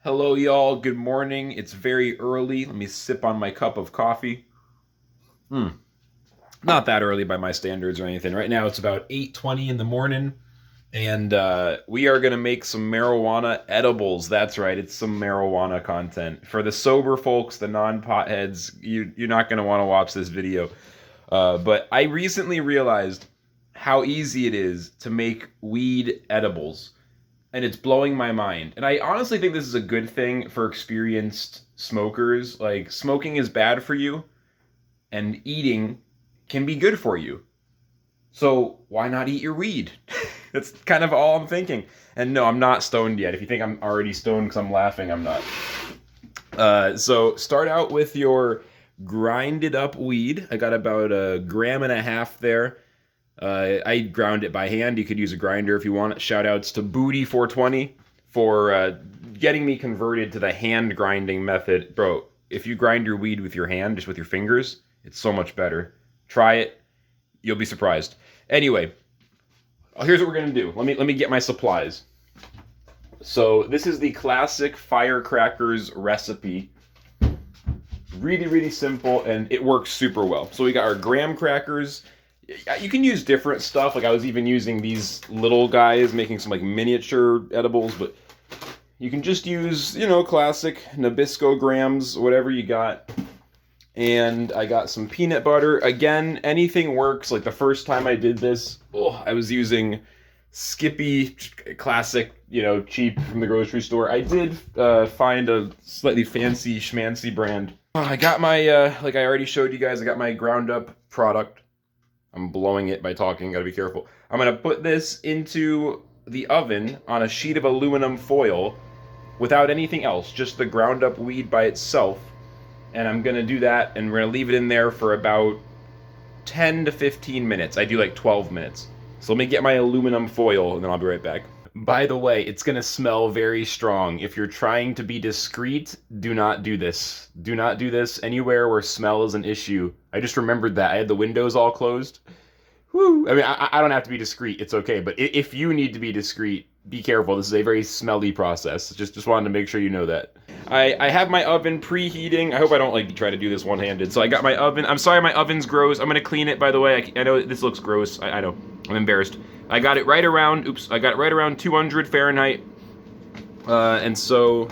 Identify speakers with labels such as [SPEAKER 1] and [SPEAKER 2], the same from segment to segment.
[SPEAKER 1] Hello, y'all. Good morning. It's very early. Let me sip on my cup of coffee. Not that early by my standards or anything. Right now, it's about 8:20 in the morning, and we are gonna make some marijuana edibles. That's right. It's some marijuana content for the sober folks, the non-potheads. You're not gonna want to watch this video. But I recently realized how easy it is to make weed edibles, and it's blowing my mind. And I honestly think this is a good thing for experienced smokers. Like, smoking is bad for you, and eating can be good for you. So why not eat your weed? That's kind of all I'm thinking. And no, I'm not stoned yet. If you think I'm already stoned because I'm laughing, I'm not. So start out with your grinded up weed. I got about a gram and a half there. I ground it by hand. You could use a grinder if you want. Shout outs to Booty420 for getting me converted to the hand grinding method. Bro, if you grind your weed with your hand, just with your fingers, it's so much better. Try it. You'll be surprised. Anyway, here's what we're going to do. Let me get my supplies. So this is the classic firecrackers recipe. Really, really simple, and it works super well. So we got our graham crackers. You can use different stuff. Like, I was even using these little guys, making some like miniature edibles, but you can just use, classic Nabisco grams, whatever you got. And I got some peanut butter. Again, anything works. Like, the first time I did this, I was using Skippy, classic, cheap from the grocery store. I did find a slightly fancy schmancy brand. I got my, like I already showed you guys, I got my ground up product. I'm blowing it by talking, gotta be careful. I'm gonna put this into the oven on a sheet of aluminum foil without anything else, just the ground up weed by itself. And I'm gonna do that, and we're gonna leave it in there for about 10 to 15 minutes. I do like 12 minutes. So let me get my aluminum foil, and then I'll be right back. By the way, it's gonna smell very strong. If you're trying to be discreet, do not do this. Do not do this anywhere where smell is an issue. I just remembered that. I had the windows all closed. Woo! I mean, I don't have to be discreet. It's okay. But if you need to be discreet, be careful. This is a very smelly process. Just wanted to make sure you know that. I have my oven preheating. I hope I don't try to do this one-handed. So I got my oven. I'm sorry my oven's gross. I'm gonna clean it, by the way. I know this looks gross. I know. I'm embarrassed. I got it right around. I got it right around 200 Fahrenheit. And so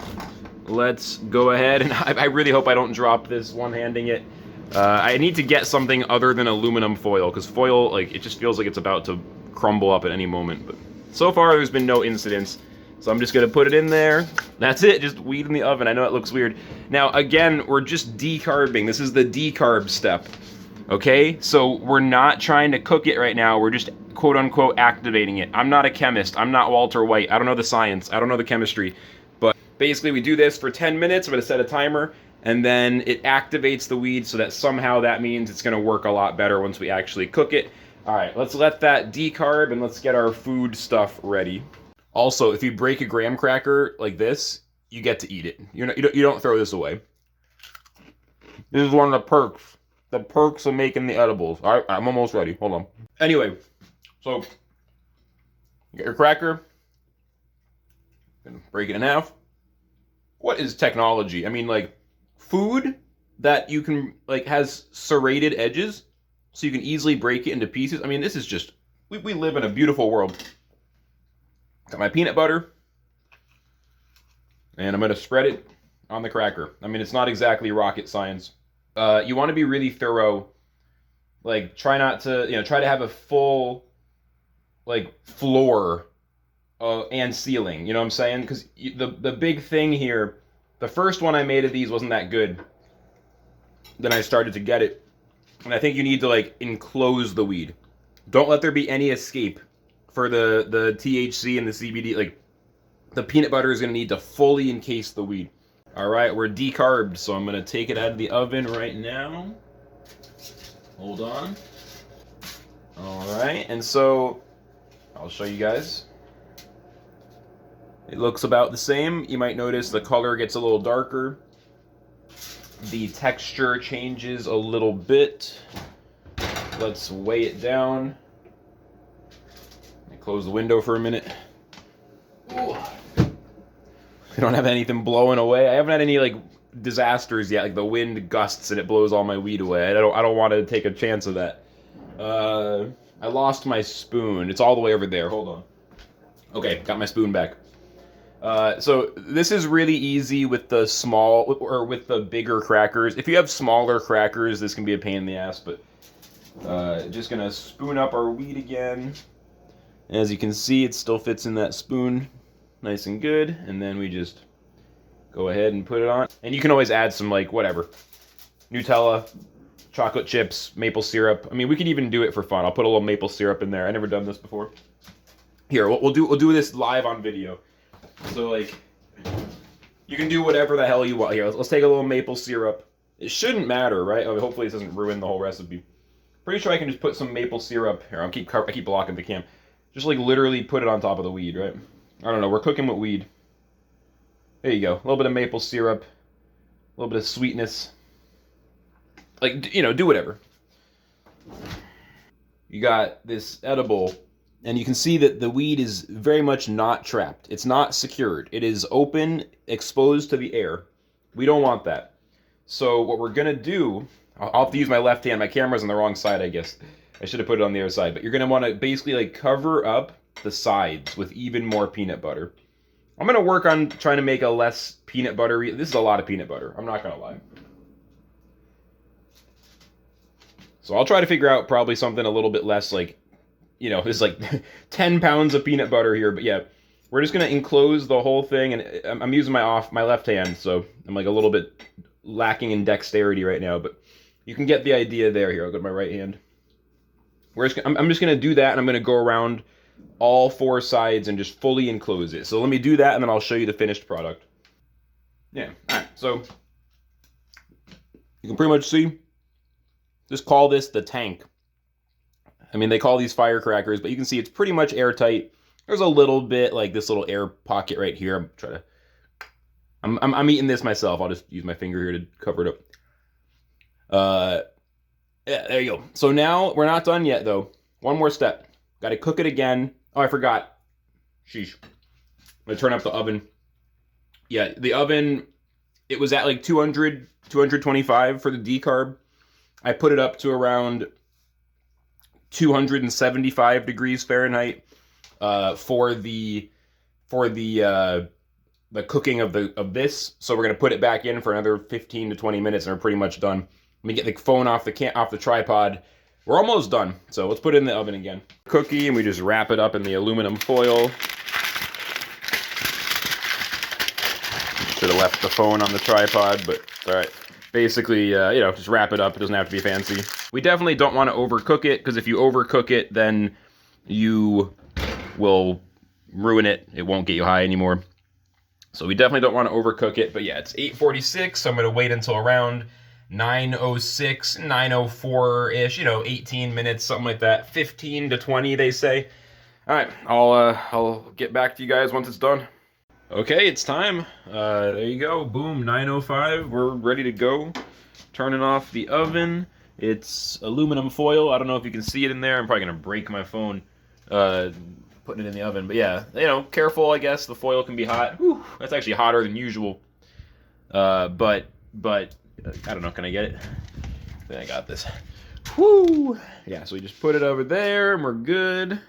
[SPEAKER 1] let's go ahead. And I really hope I don't drop this one-handing it. I need to get something other than aluminum foil, because foil, it just feels like it's about to crumble up at any moment. But so far, there's been no incidents. So I'm just gonna put it in there. That's it, just weed in the oven. I know it looks weird. Now, again, we're just decarbing. This is the decarb step, okay? So we're not trying to cook it right now. We're just, quote unquote, activating it. I'm not a chemist. I'm not Walter White. I don't know the science. I don't know the chemistry. But basically, we do this for 10 minutes. I'm gonna set a timer, and then it activates the weed, so that somehow that means it's gonna work a lot better once we actually cook it. All right, let's let that decarb, and let's get our food stuff ready. Also, if you break a graham cracker like this, you get to eat it. You don't throw this away. This is one of the perks. The perks of making the edibles. All right, I'm almost ready. Hold on. Anyway, so you get your cracker. Gonna break it in half. What is technology? I mean, food that you can, has serrated edges, so you can easily break it into pieces. I mean, this is just, we live in a beautiful world. Got my peanut butter, and I'm going to spread it on the cracker. I mean, it's not exactly rocket science. You want to be really thorough. Try not to, try to have a full, floor and ceiling. You know what I'm saying? Because the big thing here, the first one I made of these wasn't that good. Then I started to get it. And I think you need to, enclose the weed. Don't let there be any escape for the THC and the CBD. The peanut butter is going to need to fully encase the weed. All right, we're decarbed, so I'm going to take it out of the oven right now. Hold on. All right, and so I'll show you guys. It looks about the same. You might notice the color gets a little darker. The texture changes a little bit. Let's weigh it down. Close the window for a minute. Ooh. don't have anything blowing away. I haven't had any like disasters yet, like the wind gusts and it blows all my weed away. I don't want to take a chance of that. I lost my spoon. It's all the way over there. Hold on. Okay, got my spoon back. So this is really easy with the small or with the bigger crackers. If you have smaller crackers, this can be a pain in the ass, but just gonna spoon up our weed again. As you can see, it still fits in that spoon nice and good, and then we just go ahead and put it on. And you can always add some, like, whatever, Nutella, chocolate chips, maple syrup. I mean, we could even do it for fun. I'll put a little maple syrup in there. I never done this before. Here, we'll do this live on video. So, like, you can do whatever the hell you want. Here, let's take a little maple syrup. It shouldn't matter, right? I mean, hopefully this doesn't ruin the whole recipe. Pretty sure I can just put some maple syrup here. I keep blocking the cam. Just like literally put it on top of the weed, right? I don't know. We're cooking with weed. There you go. A little bit of maple syrup, a little bit of sweetness. Like, you know, do whatever. You got this edible, and you can see that the weed is very much not trapped. It's not secured. It is open, exposed to the air. We don't want that. So what we're gonna do, I'll have to use my left hand. My camera's on the wrong side, I guess. I should have put it on the other side. But you're gonna want to basically like cover up the sides with even more peanut butter. I'm gonna work on trying to make a less peanut buttery. This is a lot of peanut butter. I'm not gonna lie. So I'll try to figure out probably something a little bit less like, you know, it's like 10 pounds of peanut butter here. But yeah, we're just gonna enclose the whole thing, and I'm using my left hand, so I'm like a little bit lacking in dexterity right now. But you can get the idea there. Here, I'll go to my right hand. I'm just gonna do that, and I'm gonna go around all four sides and just fully enclose it. So let me do that, and then I'll show you the finished product. Yeah, all right, so you can pretty much see, just call this the tank. I mean, they call these firecrackers, but you can see it's pretty much airtight. There's a little bit, like this little air pocket right here. I'm eating this myself. I'll just use my finger here to cover it up. Yeah, there you go. So now, we're not done yet, though. One more step. Got to cook it again. Oh, I forgot. Sheesh. I'm going to turn up the oven. Yeah, the oven, it was at like 200, 225 for the decarb. I put it up to around 275 degrees Fahrenheit for the cooking of this. So we're going to put it back in for another 15 to 20 minutes, and we're pretty much done. Let me get the phone off the tripod. We're almost done, so let's put it in the oven again. Cookie, and we just wrap it up in the aluminum foil. Should have left the phone on the tripod, but it's all right. Basically, you know, just wrap it up. It doesn't have to be fancy. We definitely don't want to overcook it, because if you overcook it, then you will ruin it. It won't get you high anymore. So we definitely don't want to overcook it. But yeah, it's 8:46, so I'm going to wait until around 9:06, 9:04-ish, you know, 18 minutes, something like that. 15 to 20, they say. All right, I'll get back to you guys once it's done. Okay, it's time. There you go. Boom, 9:05. We're ready to go. Turning off the oven. It's aluminum foil. I don't know if you can see it in there. I'm probably going to break my phone putting it in the oven. But yeah, you know, careful, I guess. The foil can be hot. Whew, that's actually hotter than usual. But I don't know. Can I get it? I think I got this. Whoo! Yeah, so we just put it over there, and we're good.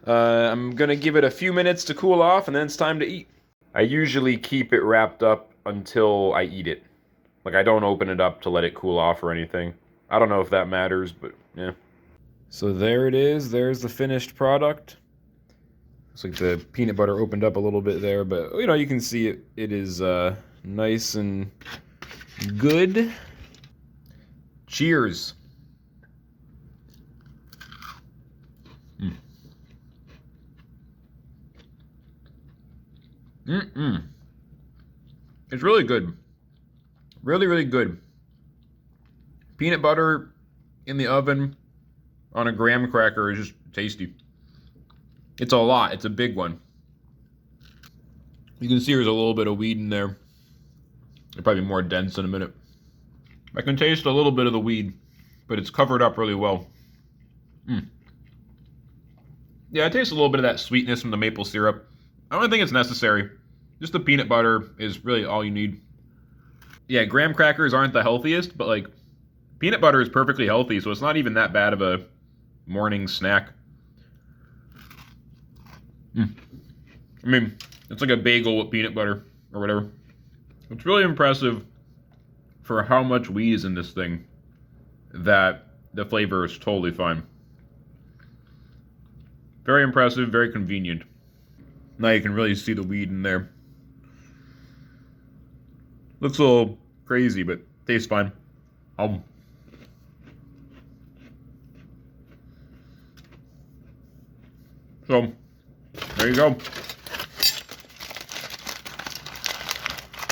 [SPEAKER 1] I'm going to give it a few minutes to cool off, and then it's time to eat. I usually keep it wrapped up until I eat it. Like, I don't open it up to let it cool off or anything. I don't know if that matters, but yeah. So there it is. There's the finished product. Looks like the peanut butter opened up a little bit there, but, you know, you can see it. It is nice and good. Cheers. It's really good. Really, really good. Peanut butter in the oven on a graham cracker is just tasty. It's a lot. It's a big one. You can see there's a little bit of weed in there. It'll probably be more dense in a minute. I can taste a little bit of the weed, but it's covered up really well. Yeah, I taste a little bit of that sweetness from the maple syrup. I don't think it's necessary. just the peanut butter is really all you need. Yeah, graham crackers aren't the healthiest, but like peanut butter is perfectly healthy, so it's not even that bad of a morning snack. I mean, it's like a bagel with peanut butter or whatever. It's really impressive for how much weed is in this thing that the flavor is totally fine. Very impressive, very convenient. Now you can really see the weed in there. Looks a little crazy, but tastes fine. So, there you go.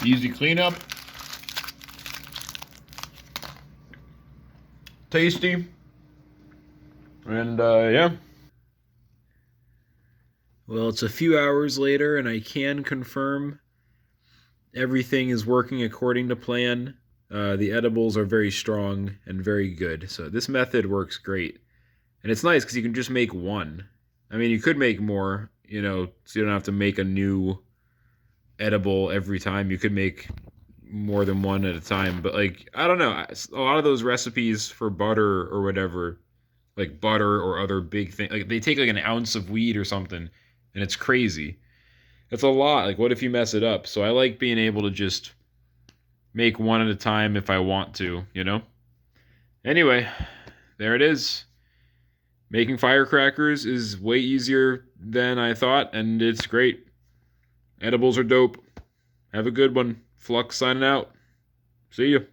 [SPEAKER 1] Easy cleanup. Tasty. And, yeah. Well, it's a few hours later, and I can confirm everything is working according to plan. The edibles are very strong and very good. So this method works great. And it's nice because you can just make one. I mean, you could make more, so you don't have to make a new edible every time. You could make more than one at a time. But, like, I don't know. A lot of those recipes for butter or whatever, like butter or other big thing, like they take like an ounce of weed or something, and it's crazy. It's a lot. Like, what if you mess it up? So I like being able to just make one at a time if I want to, Anyway, there it is. Making firecrackers is way easier than I thought, and it's great. Edibles are dope. Have a good one. Flux signing out. See you.